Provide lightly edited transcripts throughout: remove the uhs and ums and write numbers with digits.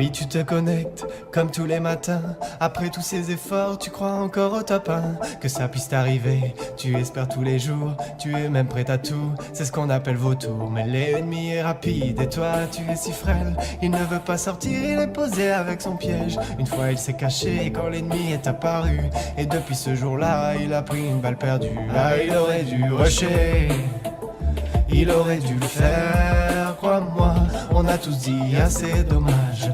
Bambi, tu te connectes comme tous les matins. Après tous ces efforts, tu crois encore au top 1, que ça puisse t'arriver. Tu espères tous les jours, tu es même prêt à tout. C'est ce qu'on appelle vautour, mais l'ennemi est rapide et toi tu es si frêle. Il ne veut pas sortir, il est posé avec son piège. Une fois il s'est caché quand l'ennemi est apparu, et depuis ce jour-là il a pris une balle perdue. Là il aurait dû rusher, il aurait dû le faire, crois-moi. On a tous dit assez dommage,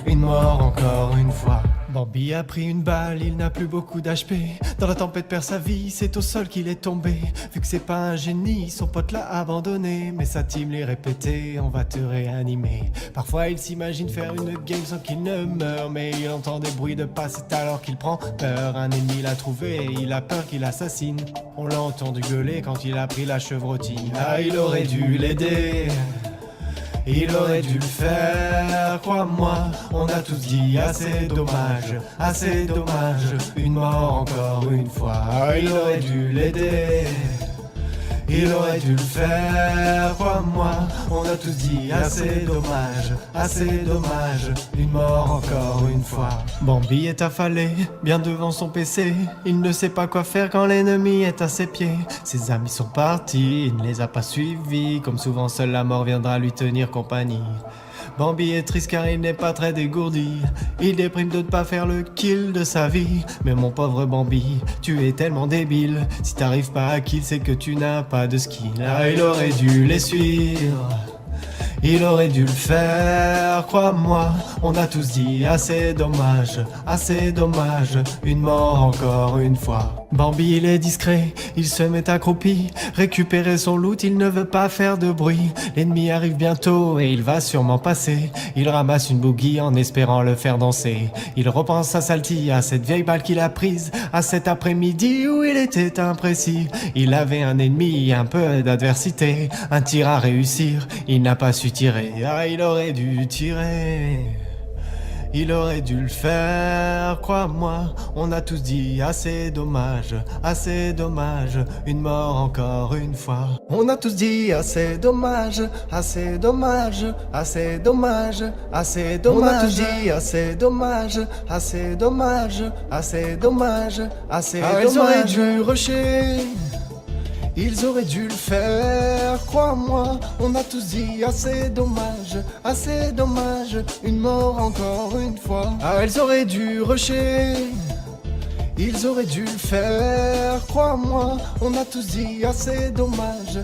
une mort encore une fois. Bambi a pris une balle, il n'a plus beaucoup d'HP. Dans la tempête perd sa vie, c'est au sol qu'il est tombé. Vu que c'est pas un génie, son pote l'a abandonné. Mais sa team l'est répété, on va te réanimer. Parfois il s'imagine faire une game sans qu'il ne meure, mais il entend des bruits de pas, c'est alors qu'il prend peur. Un ennemi l'a trouvé, il a peur qu'il assassine. On l'a entendu gueuler quand il a pris la chevrotine. Ah, il aurait dû l'aider, il aurait dû le faire, crois-moi. On a tous dit assez dommage, une mort encore une fois. Ah, il aurait dû l'aider, il aurait dû le faire, crois-moi. On a tous dit assez dommage, une mort encore une fois. Bambi est affalé, bien devant son PC. Il ne sait pas quoi faire quand l'ennemi est à ses pieds. Ses amis sont partis, il ne les a pas suivis. Comme souvent, seule la mort viendra lui tenir compagnie. Bambi est triste car il n'est pas très dégourdi. Il déprime de ne pas faire le kill de sa vie. Mais mon pauvre Bambi, tu es tellement débile. Si t'arrives pas à kill, c'est que tu n'as pas de skill. Ah, il aurait dû les suivre, il aurait dû le faire, crois-moi. On a tous dit assez dommage, une mort encore une fois. Bambi il est discret, il se met accroupi, récupérer son loot, il ne veut pas faire de bruit. L'ennemi arrive bientôt et il va sûrement passer. Il ramasse une bougie en espérant le faire danser. Il repense à Salty, à cette vieille balle qu'il a prise, à cet après-midi où il était imprécis. Il avait un ennemi, un peu d'adversité, un tir à réussir, il n'a pas su tirer. Ah, il aurait dû tirer, il aurait dû le faire, crois-moi. On a tous dit assez dommage, une mort encore une fois. On a tous dit assez dommage, On a tous dit assez dommage, ils auraient dû rusher, ils auraient dû le faire, crois-moi. On a tous dit assez dommage, une mort encore une fois. Ah, ils auraient dû rusher, ils auraient dû le faire, crois-moi. On a tous dit assez dommage,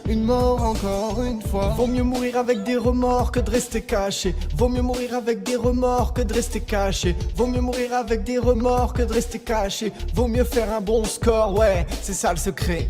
une mort encore une fois. Vaut mieux mourir avec des remords que de rester caché. Vaut mieux mourir avec des remords que de rester caché. Vaut mieux mourir avec des remords que de rester caché. Vaut mieux faire un bon score, ouais, c'est ça le secret.